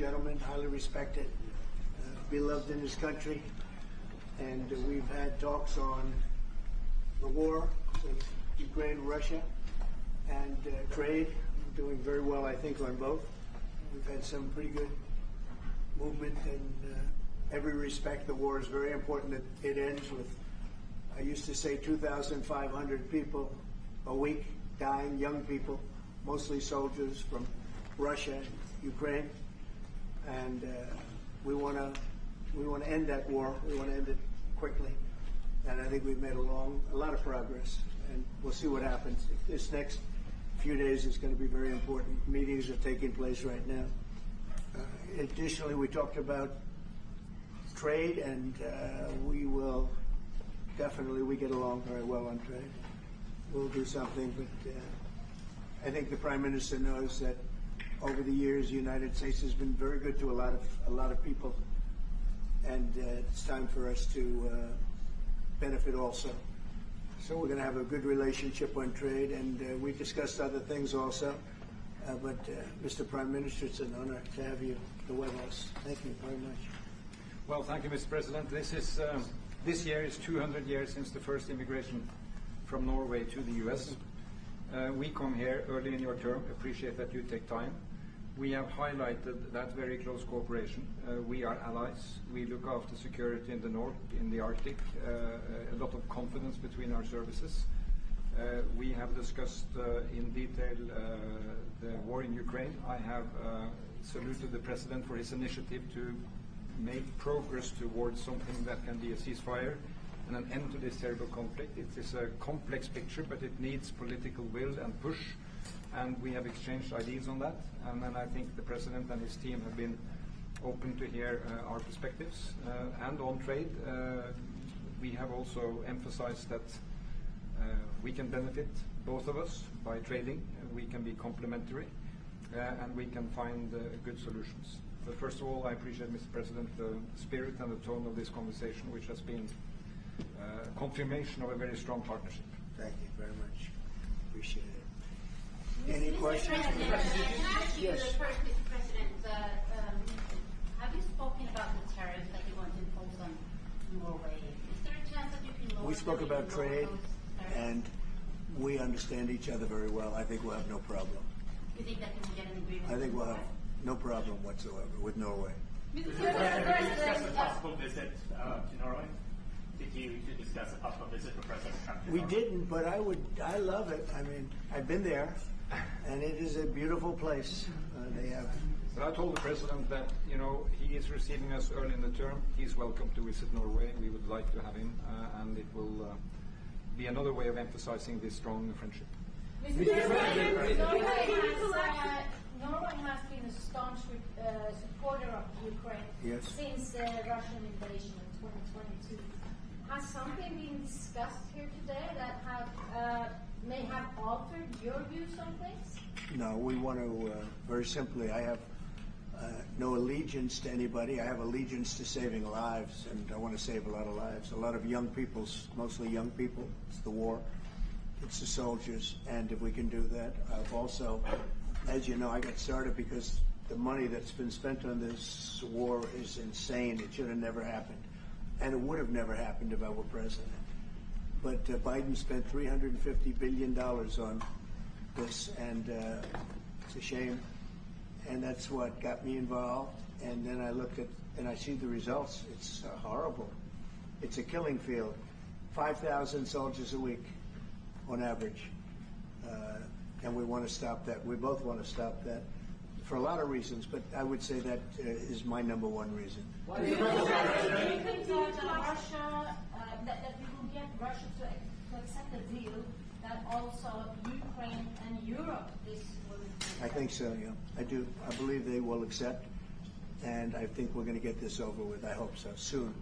gentleman, highly respected, beloved in his country, and we've had talks on the war in Ukraine and Russia and trade. We're doing very well, I think, on both. We've had some pretty good movement in every respect. The war is very important that it ends with, I used to say, 2,500 people a week dying, young people, mostly soldiers from Russia and Ukraine, and we want to end that war. We want to end it quickly, and I think we've made a lot of progress, and we'll see what happens. This next few days is going to be very important. Meetings are taking place right now. Additionally, we talked about trade, and we get along very well on trade. We'll do something, but I think the Prime Minister knows that over the years, the United States has been very good to a lot of people, and it's time for us to benefit also. So we're going to have a good relationship on trade, and we discussed other things also. But Mr. Prime Minister, it's an honor to have you at the White House. Thank you very much. Well, thank you, Mr. President. This year is 200 years since the first immigration from Norway to the U.S. We come here early in your term. Appreciate that you take time. We have highlighted that very close cooperation. We are allies. We look after security in the north, in the Arctic. A lot of confidence between our services. We have discussed in detail the war in Ukraine. I have saluted the President for his initiative to make progress towards something that can be a ceasefire and an end to this terrible conflict. It is a complex picture, but it needs political will and push, and we have exchanged ideas on that. And I think the President and his team have been open to hear our perspectives. And on trade, we have also emphasized that we can benefit, both of us, by trading. We can be complementary, and we can find good solutions. But first of all, I appreciate, Mr. President, the spirit and the tone of this conversation, which has been confirmation of a very strong partnership. Thank you very much. Appreciate it. Any questions? Yes. First, Mr. President, have you spoken about the tariffs that you want to impose on Norway? Is there a chance that you can lower? We spoke about trade, and we understand each other very well. I think we'll have no problem. You think that you will get an agreement? I think we'll have no problem whatsoever with Norway. Mr. President, did you discuss a possible visit to Norway? Did you discuss a possible visit for President Trump? We didn't, but I love it. I mean, I've been there, and it is a beautiful place. They have. But I told the President that, you know, he is receiving us early in the term. He's welcome to visit Norway. We would like to have him, and it will be another way of emphasizing this strong friendship. Mr. President, Norway has been a staunch supporter of Ukraine since the Russian invasion in 2022. Has something been discussed here today that may have altered your views on things? No, we want to, very simply, I have no allegiance to anybody. I have allegiance to saving lives, and I want to save a lot of lives. A lot of young people, mostly young people. It's the war. It's the soldiers, and if we can do that. I've also, as you know, I got started because the money that's been spent on this war is insane. It should have never happened. And it would have never happened if I were president. But Biden spent $350 billion on this, and it's a shame. And that's what got me involved. And then I looked at, and I see the results. It's horrible. It's a killing field. 5,000 soldiers a week on average. And we want to stop that. We both want to stop that for a lot of reasons, but I would say that is my number one reason. Do you think that Russia, that we will get Russia to accept a deal that also Ukraine and Europe is willing to? I think so, yeah. I do. I believe they will accept, and I think we're going to get this over with. I hope so, soon.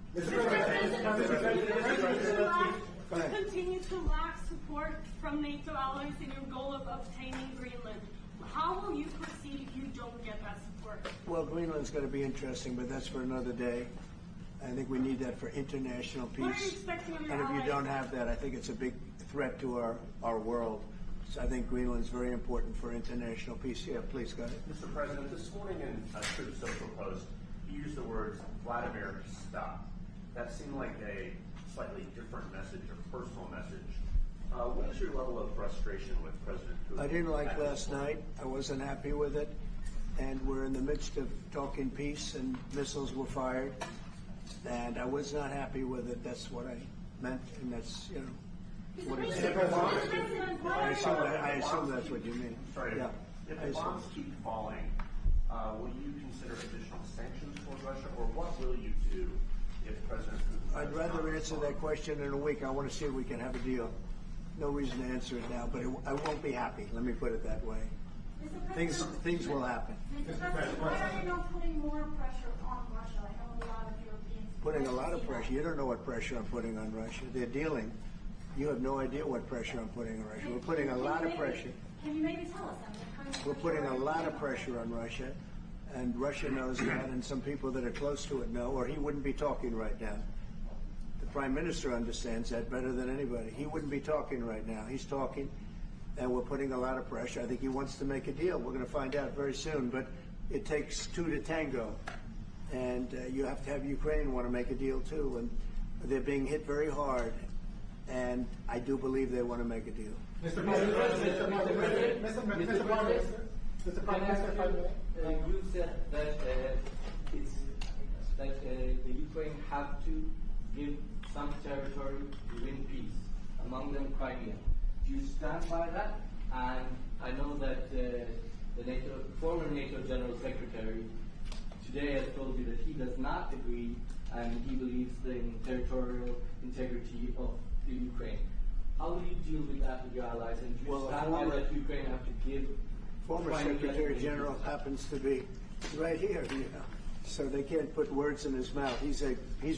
Continue to lack support from NATO allies in your goal of obtaining Greenland. How will you proceed if you don't get that support? Well, Greenland's going to be interesting, but that's for another day. I think we need that for international peace. What are you expecting of your and if allies? you don't have that, I think it's a big threat to our world. So I think Greenland's very important for international peace. Yeah, please go ahead. Mr. President, this morning in Truth Social Post, you used the words Vladimir, stop. That seemed like a slightly different message, a personal message. What is your level of frustration with President Putin? I didn't like last night. I wasn't happy with it. And we're in the midst of talking peace, and missiles were fired. And I was not happy with it. That's what I meant, and that's, you know, what it is. I assume that's what you mean. Sorry. Yeah. If the bombs keep falling, will you consider additional sanctions toward Russia, or what will you do if President Putin... I'd rather answer that question in a week. I want to see if we can have a deal. No reason to answer it now, but I won't be happy. Let me put it that way. Things will happen. Mr. President, why are you not putting more pressure on Russia? I know a lot of Europeans... Putting a lot of pressure. You don't know what pressure I'm putting on Russia. They're dealing. You have no idea what pressure I'm putting on Russia. We're putting a lot of pressure. Can you maybe tell us? We're putting a lot of pressure on Russia, and Russia knows that, and some people that are close to it know, or he wouldn't be talking right now. The Prime Minister understands that better than anybody. He wouldn't be talking right now. He's talking, and we're putting a lot of pressure. I think he wants to make a deal. We're going to find out very soon, but it takes two to tango, and you have to have Ukraine want to make a deal too, and they're being hit very hard, and I do believe they want to make a deal. Mr. President, Mr. Prime Minister, you said that the Ukraine have to give some territory to win peace, among them Crimea. Do you stand by that? And I know that the former NATO General Secretary today has told you that he does not agree, and he believes in territorial integrity of the Ukraine. How will you deal with that with your allies? And do you stand by that Ukraine have to give? Former Secretary General happens to be right here, you know, so they can't put words in his mouth. He's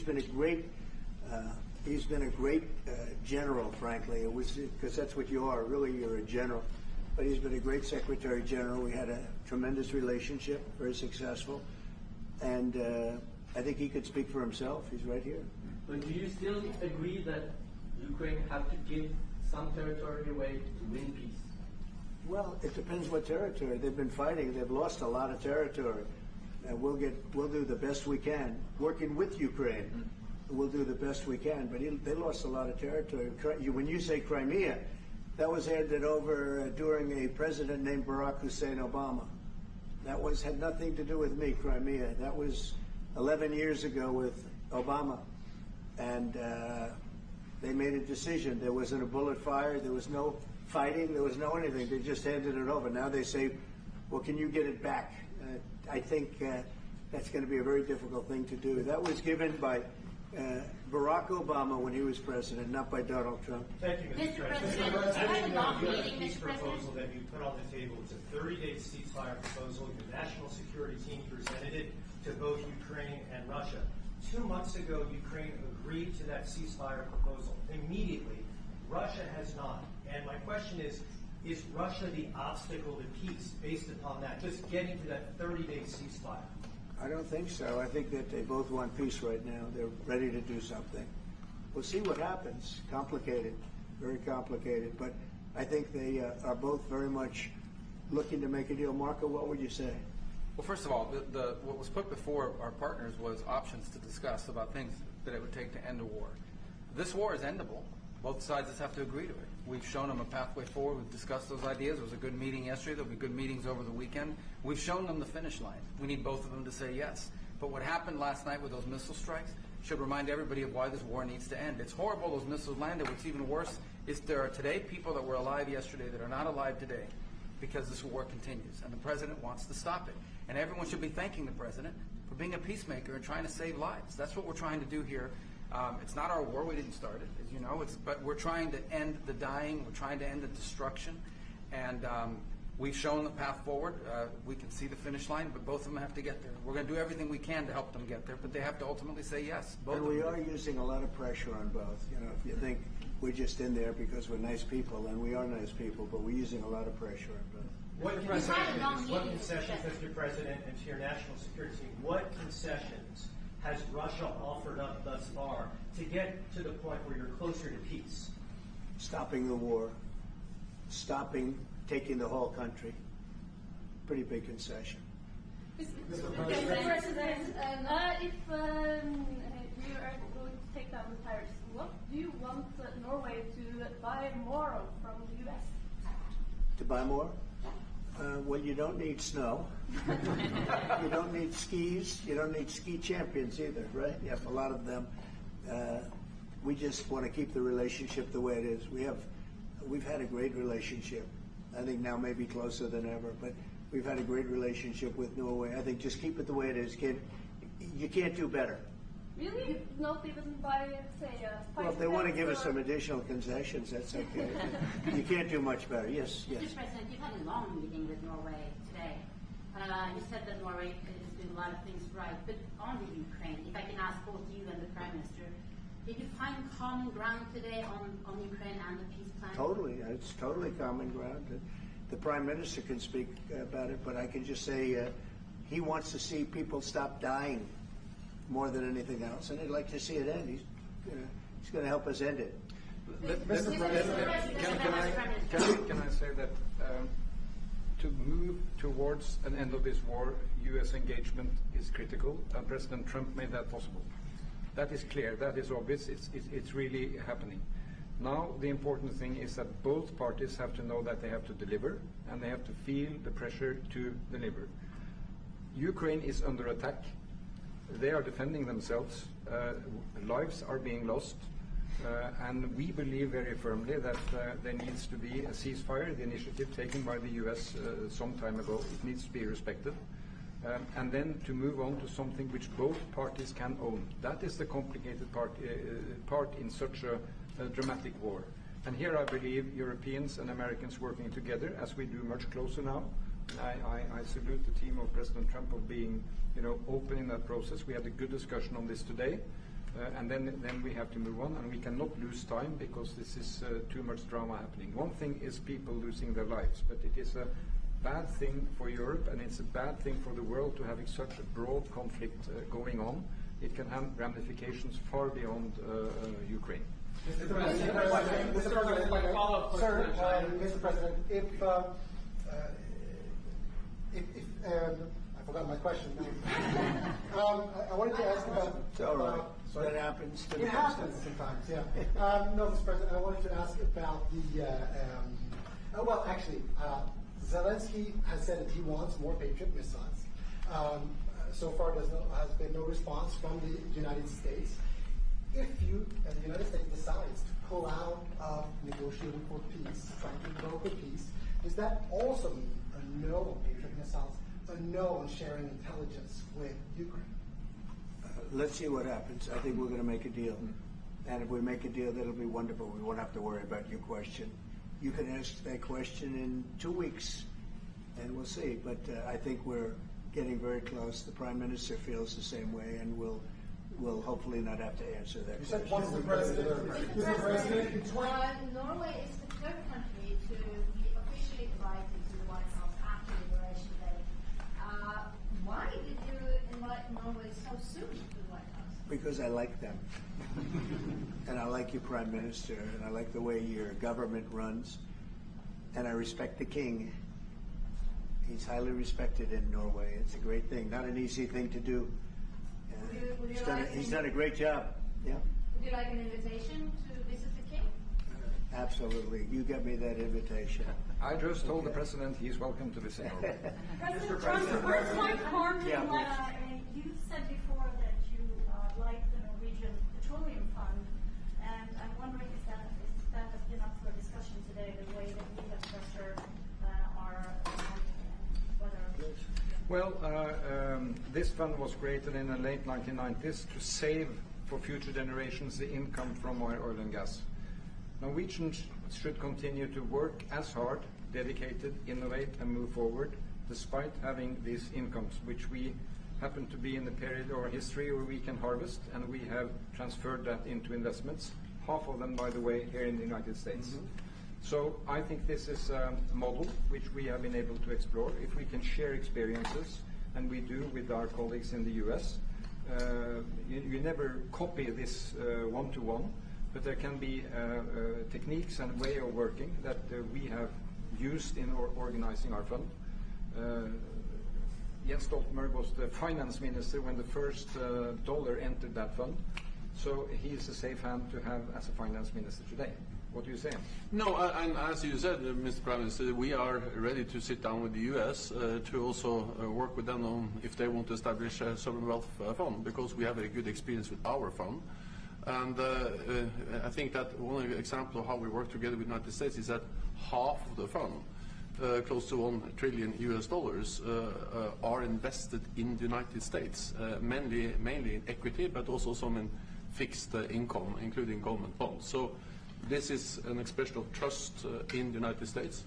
been a great general, frankly. It was because that's what you are. Really, you're a general. But he's been a great Secretary General. We had a tremendous relationship, very successful, and I think he could speak for himself. He's right here. But do you still agree that Ukraine have to give some territory away to win peace? Well, it depends what territory. They've been fighting. They've lost a lot of territory. And we'll do the best we can. Working with Ukraine, we'll do the best we can. But they lost a lot of territory. When you say Crimea, that was handed over during a president named Barack Hussein Obama. That had nothing to do with me, Crimea. That was 11 years ago with Obama. And they made a decision. There wasn't a bullet fired. There was no fighting. There was no anything. They just handed it over. Now they say, well, can you get it back? I think that's going to be a very difficult thing to do. That was given by Barack Obama when he was president, not by Donald Trump. Thank you, Mr. President. The peace proposal that you put on the table, it's a 30-day ceasefire proposal. Your national security team presented it to both Ukraine and Russia. 2 months ago, Ukraine agreed to that ceasefire proposal immediately. Russia has not. And my question is Russia the obstacle to peace based upon that, just getting to that 30-day ceasefire? I don't think so. I think that they both want peace right now. They're ready to do something. We'll see what happens. Complicated, very complicated. But I think they are both very much looking to make a deal. Marco, what would you say? Well, first of all, what was put before our partners was options to discuss about things that it would take to end a war. This war is endable. Both sides just have to agree to it. We've shown them a pathway forward. We've discussed those ideas. It was a good meeting yesterday. There'll be good meetings over the weekend. We've shown them the finish line. We need both of them to say yes. But what happened last night with those missile strikes should remind everybody of why this war needs to end. It's horrible those missiles landed. What's even worse is there are today people that were alive yesterday that are not alive today because this war continues. And the president wants to stop it. And everyone should be thanking the president for being a peacemaker and trying to save lives. That's what we're trying to do here. It's not our war. We didn't start it, as you know. But we're trying to end the dying. We're trying to end the destruction. And we've shown the path forward. We can see the finish line, but both of them have to get there. We're going to do everything we can to help them get there, but they have to ultimately say yes. Both and we are using a lot of pressure on both. You know, if you think we're just in there because we're nice people, and we are nice people, but we're using a lot of pressure on both. What concessions, Mr. President, and to your national security team, what concessions has Russia offered up thus far to get to the point where you're closer to peace? Stopping the war. stopping, taking the whole country. Pretty big concession. Mr. President, if you are going to take down the tariffs, what do you want Norway to buy more of from the U.S.? To buy more? Well, you don't need snow. You don't need skis. You don't need ski champions either, right? You have a lot of them. We just want to keep the relationship the way it is. We've had a great relationship. I think now maybe closer than ever, but we've had a great relationship with Norway. I think just keep it the way it is, kid. You can't do better. Really? Not even by, say, Well, if they want to give us some additional concessions, that's okay. You can't do much better. Yes, yes. Mr. President, you've had a long meeting with Norway today. You said that Norway is doing a lot of things right, but on the Ukraine, if I can ask both you and the Prime Minister, did you find common ground today on Ukraine and the peace plan? Totally. It's totally common ground. The Prime Minister can speak about it, but I can just say he wants to see people stop dying more than anything else, and he'd like to see it end. He's going to help us end it. Mr. President, can I say that to move towards an end of this war, U.S. engagement is critical, and President Trump made that possible. That is clear. That is obvious. It's really happening. Now, the important thing is that both parties have to know that they have to deliver, and they have to feel the pressure to deliver. Ukraine is under attack. They are defending themselves. Lives are being lost. And we believe very firmly that there needs to be a ceasefire, the initiative taken by the U.S. Some time ago. It needs to be respected. And then to move on to something which both parties can own. That is the complicated part in such a dramatic war. And here I believe Europeans and Americans working together, as we do much closer now. I salute the team of President Trump of being, open in that process. We had a good discussion on this today, and then we have to move on, and we cannot lose time because this is too much drama happening. One thing is people losing their lives, but it is a bad thing for Europe, and it's a bad thing for the world to having such a broad conflict going on. It can have ramifications far beyond Ukraine. Mr. President, Mr. President, I forgot my question. I wanted to ask about. It's all right. That happens. It happens sometimes. Yeah. No, Mr. President, I wanted to ask about the. Well, actually, Zelensky has said that he wants more Patriot missiles. So far, there has been no response from the United States. If the United States decides to pull out of negotiating for peace, trying to broker peace, does that also mean a no on Patriot missiles, a no on sharing intelligence with Ukraine? Let's see what happens. I think we're going to make a deal. And if we make a deal, that'll be wonderful. We won't have to worry about your question. You can ask that question in 2 weeks, and we'll see. But I think we're getting very close. The Prime Minister feels the same way, and we'll hopefully not have to answer that question. Mr. President, Norway is the third country to be officially invited to the White House after Liberation Day. Why did you invite Norway so soon to the White House? Because I like them. And I like your Prime Minister, and I like the way your government runs, and I respect the King. He's highly respected in Norway. It's a great thing, not an easy thing to do. He's done a great job. Yeah. Would you like an invitation to visit the King? Absolutely. You get me that invitation. I just told the President he's welcome to visit Norway. President Trump, where's my card? Yeah, You said before that you like the Norwegian Petroleum Fund, and I'm wondering if that has been up for discussion today, the way that we have structured our whether. Well, this fund was created in the late 1990s to save for future generations the income from oil and gas. Norwegians should continue to work as hard, dedicated, innovate, and move forward, despite having these incomes, which we happen to be in the period of our history where we can harvest, and we have transferred that into investments, half of them, by the way, here in the United States. Mm-hmm. So I think this is a model which we have been able to explore. If we can share experiences, and we do with our colleagues in the US, you never copy this one-to-one, but there can be techniques and way of working that we have used in organizing our fund. Jens Stoltenberg was the finance minister when the first dollar entered that fund, so he is a safe hand to have as a finance minister today. What do you say? No, and as you said, Mr. Prime Minister, we are ready to sit down with the U.S. To also work with them on if they want to establish a sovereign wealth fund, because we have a good experience with our fund. And I think that one example of how we work together with the United States is that half of the fund, close to $1 trillion are invested in the United States, mainly in equity, but also some in fixed income, including government bonds. So this is an expression of trust in the United States,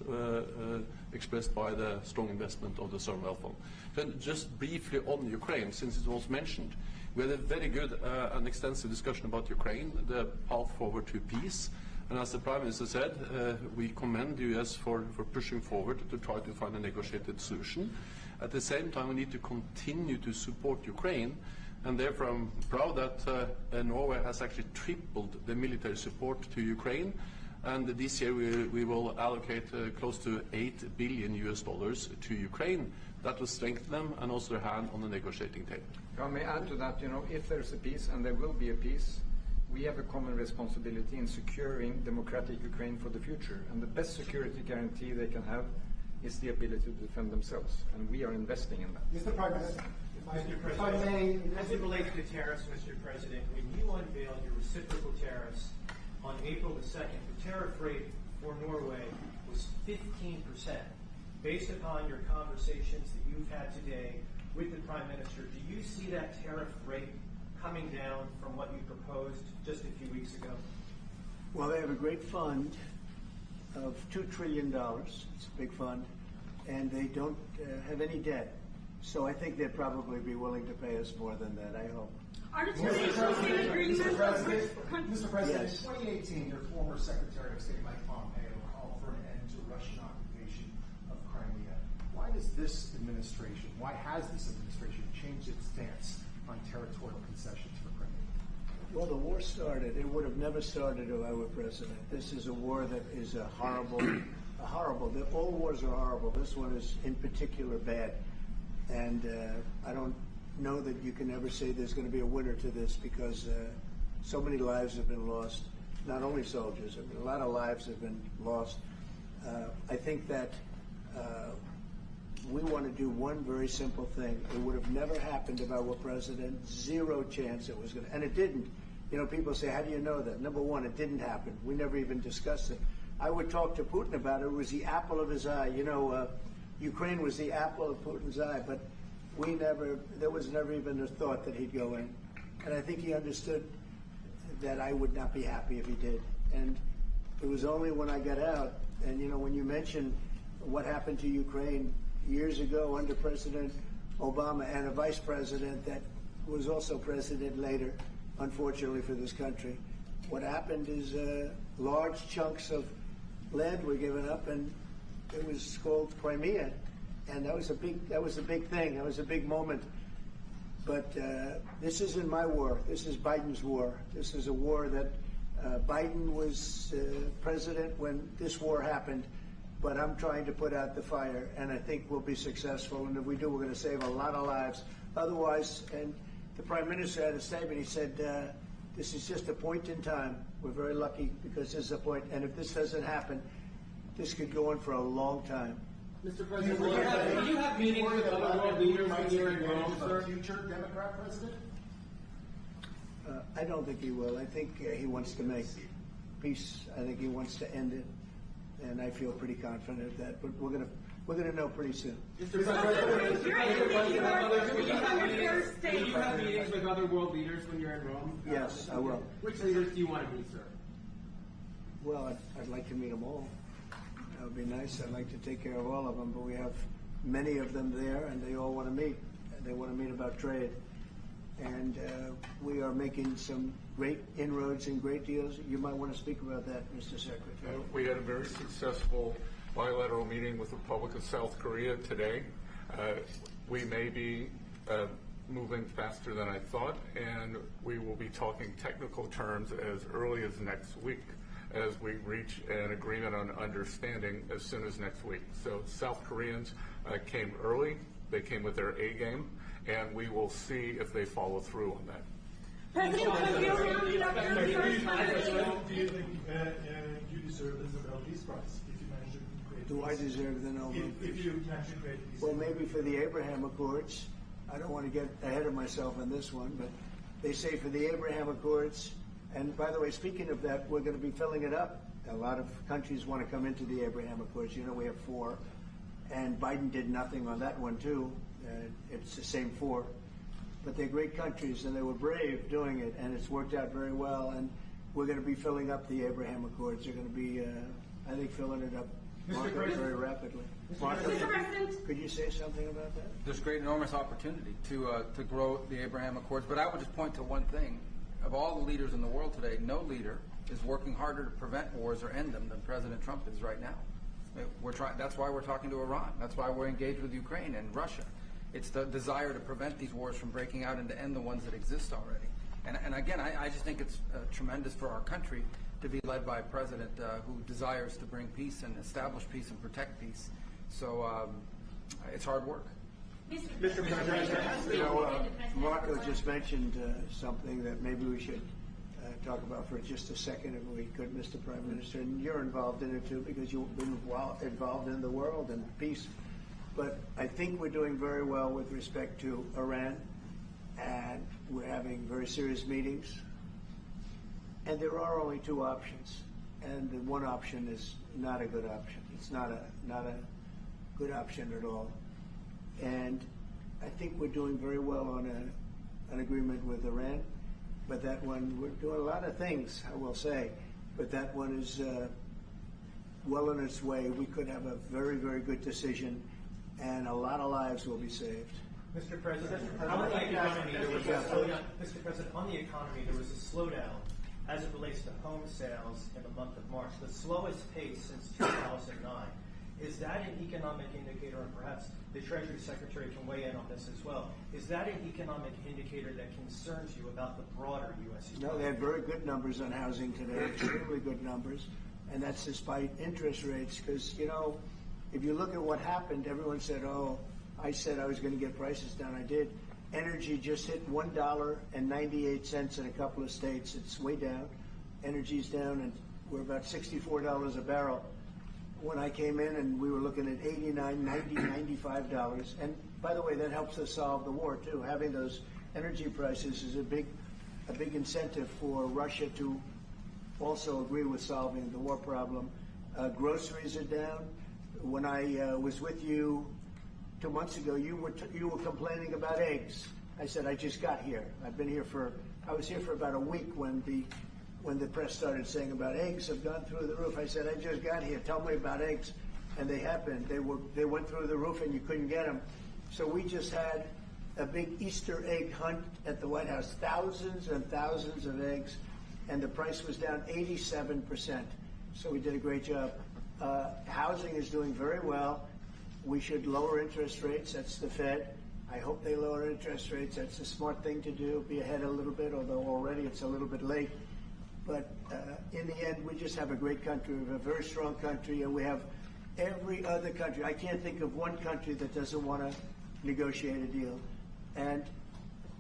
expressed by the strong investment of the sovereign wealth fund. Then just briefly on Ukraine, since it was mentioned, we had a very good and extensive discussion about Ukraine, the path forward to peace. And as the Prime Minister said, we commend the US for pushing forward to try to find a negotiated solution. At the same time, we need to continue to support Ukraine, and therefore I'm proud that Norway has actually tripled the military support to Ukraine, and this year we will allocate close to $8 billion to Ukraine. That will strengthen them and also their hand on the negotiating table. If I may add to that, if there's a peace, and there will be a peace, we have a common responsibility in securing democratic Ukraine for the future. And the best security guarantee they can have is the ability to defend themselves. And we are investing in that. Mr. Prime Minister, if I may, as it relates to tariffs, Mr. President, when you unveiled your reciprocal tariffs on April the 2nd, the tariff rate for Norway was 15%. Based upon your conversations that you've had today with the Prime Minister, do you see that tariff rate coming down from what you proposed just a few weeks ago? Well, they have a great fund of $2 trillion. It's a big fund, and they don't have any debt. So I think they'd probably be willing to pay us more than that, I hope. Mr. President, Yes. in 2018, your former Secretary of State Mike Pompeo called for an end to Russian occupation of Crimea. Why has this administration changed its stance on territorial concessions for Crimea? Well, the war started. It would have never started if I were president. This is a war that is horrible. All wars are horrible. This one is in particular bad. And I don't know that you can ever say there's going to be a winner to this, because so many lives have been lost. Not only soldiers, a lot of lives have been lost. I think that we want to do one very simple thing. It would have never happened if I were president. Zero chance it was going to. And it didn't. People say, how do you know that? Number one, it didn't happen. We never even discussed it. I would talk to Putin about it. It was the apple of his eye. Ukraine was the apple of Putin's eye, but there was never even a thought that he'd go in. And I think he understood that I would not be happy if he did. And it was only when I got out, and when you mention what happened to Ukraine years ago under President Obama and a vice president that was also president later, unfortunately for this country, what happened is large chunks of land were given up, and it was called Crimea, and that was a big thing. That was a big moment. But this isn't my war. This is Biden's war. This is a war that Biden was president when this war happened. But I'm trying to put out the fire, and I think we'll be successful. And if we do, we're going to save a lot of lives. Otherwise, and the Prime Minister had a statement. He said, "This is just a point in time. We're very lucky because this is a point. And if this doesn't happen, this could go on for a long time." Mr. President, will you have meetings with other world leaders when you're in Rome, sir? Future Democrat president? I don't think he will. I think he wants to make peace. I think he wants to end it, and I feel pretty confident of that. But we're gonna know pretty soon. Mr. President, will you have meetings with other world leaders when you're in Rome? Yes, I will. Which leaders do you want to meet, sir? Well, I'd like to meet them all. That would be nice. I'd like to take care of all of them, but we have many of them there, and they all want to meet. They want to meet about trade. And we are making some great inroads and great deals. You might want to speak about that, Mr. Secretary. We had a very successful bilateral meeting with the Republic of South Korea today. We may be moving faster than I thought, and we will be talking technical terms as early as next week as we reach an agreement on understanding as soon as next week. So South Koreans came early, they came with their A game, and we will see if they follow through on that. President Trump, you're rounding up your first Do you think you deserve the Nobel Peace Prize if you manage to create Do I deserve the Nobel Peace? If you manage to create peace? Well, maybe for the Abraham Accords. I don't want to get ahead of myself on this one, but they say for the Abraham Accords, and by the way, speaking of that, we're going to be filling it up. A lot of countries want to come into the Abraham Accords. You know, we have 4, and Biden did nothing on that one, too. It's the same 4. But they're great countries, and they were brave doing it, and it's worked out very well, and we're going to be filling up the Abraham Accords. They're going to be, I think, filling it up very rapidly. Marco, could you say something about that? There's great, enormous opportunity to grow the Abraham Accords, but I would just point to one thing. Of all the leaders in the world today, no leader is working harder to prevent wars or end them than President Trump is right now. That's why we're talking to Iran. That's why we're engaged with Ukraine and Russia. It's the desire to prevent these wars from breaking out and to end the ones that exist already. And again, I just think it's tremendous for our country to be led by a president who desires to bring peace and establish peace and protect peace. So it's hard work. Mr. President, you know, Marco just mentioned something that maybe we should talk about for just a second, if we could, Mr. Prime Minister. And you're involved in it, too, because you've been involved in the world and peace. But I think we're doing very well with respect to Iran, and we're having very serious meetings. And there are only 2 options, and the one option is not a good option. It's not a good option at all. And I think we're doing very well on an agreement with Iran, but that one, we're doing a lot of things, I will say, but that one is well on its way. We could have a very, very good decision, and a lot of lives will be saved. Mr. President, on the economy, there was a slowdown. Mr. President, on the economy, there was a slowdown as it relates to home sales in the month of March, the slowest pace since 2009. Is that an economic indicator, and perhaps the Treasury Secretary can weigh in on this as well, is that an economic indicator that concerns you about the broader U.S. economy? No, they had very good numbers on housing today, extremely good numbers, and that's despite interest rates, because, you know, if you look at what happened, everyone said, oh, I said I was going to get prices down. I did. Energy just hit $1.98 in a couple of states. It's way down. Energy's down, and we're about $64 a barrel. When I came in, and we were looking at $89, $90, $95. And by the way, that helps us solve the war too. Having those energy prices is a big incentive for Russia to also agree with solving the war problem. Groceries are down. When I was with you 2 months ago, you were complaining about eggs. I said I just got here. I was here for about a week when the press started saying about eggs have gone through the roof. I said, I just got here. Tell me about eggs. And they happened. They went through the roof, and you couldn't get them. So we just had a big Easter egg hunt at the White House. Thousands and thousands of eggs, and the price was down 87%. So we did a great job. Housing is doing very well. We should lower interest rates. That's the Fed. I hope they lower interest rates. That's a smart thing to do. Be ahead a little bit, although already it's a little bit late. But in the end, we just have a great country. We have a very strong country, and we have every other country. I can't think of one country that doesn't want to negotiate a deal. And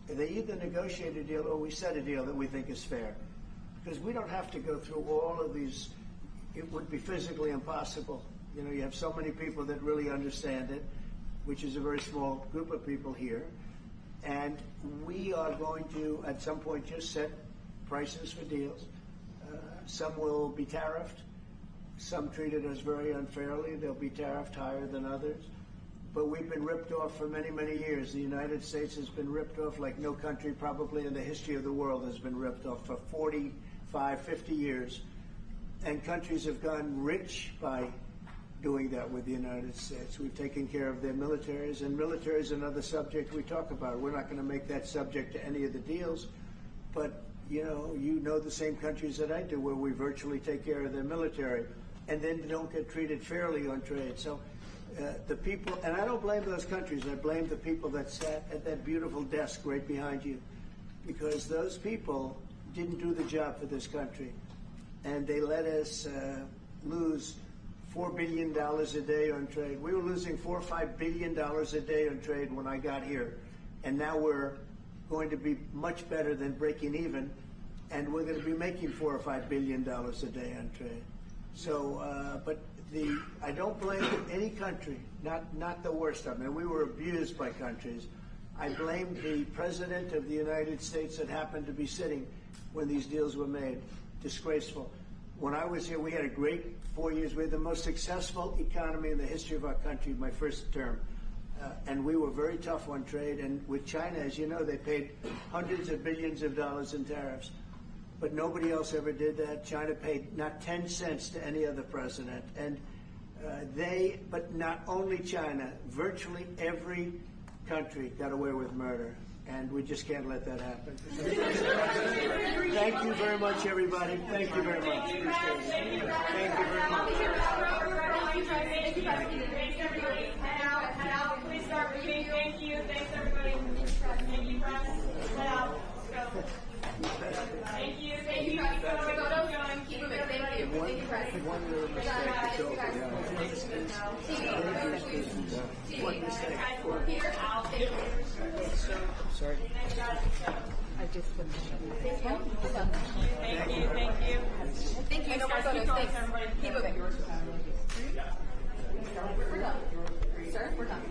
they either negotiate a deal or we set a deal that we think is fair. Because we don't have to go through all of these. It would be physically impossible. You know, you have so many people that really understand it, which is a very small group of people here. And we are going to, at some point, just set prices for deals. Some will be tariffed. Some treated us very unfairly. They'll be tariffed higher than others. But we've been ripped off for many, many years. The United States has been ripped off like no country probably in the history of the world has been ripped off for 45, 50 years. And countries have gotten rich by doing that with the United States. We've taken care of their militaries, and military is another subject we talk about. We're not going to make that subject to any of the deals, but you know the same countries that I do where we virtually take care of their military and then don't get treated fairly on trade. So The people, and I don't blame those countries, I blame the people that sat at that beautiful desk right behind you, because those people didn't do the job for this country. And they let us lose $4 billion a day on trade. We were losing $4 or $5 billion a day on trade when I got here. And now we're going to be much better than breaking even. And we're going to be making $4 or $5 billion a day on trade. So, I don't blame any country, not the worst of them. And we were abused by countries. I blame the President of the United States that happened to be sitting when these deals were made. Disgraceful. When I was here, we had a great 4 years. We had the most successful economy in the history of our country, my first term. And we were very tough on trade. And with China, as you know, they paid hundreds of billions of dollars in tariffs. But nobody else ever did that. China paid not 10 cents to any other president. And but not only China, virtually every country got away with murder. And we just can't let that happen. Thank you very much, everybody. Thank you very much. Appreciate it. Thank you very much. Thanks, everybody. Head out. Please start moving. Thank you. Thanks, everybody. Thank you, press. Head out. Let's go. Thank you. Thank you. Keep moving. Thank you. Thank you, press. One mistake. Here, out. Thank you. Sorry. I just finished. Thank you. Thank you. Thank you. No more photos. Thanks. Keep moving. We're done. Sir, we're done.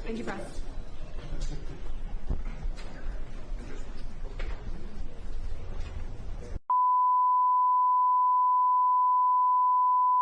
Thank you, press.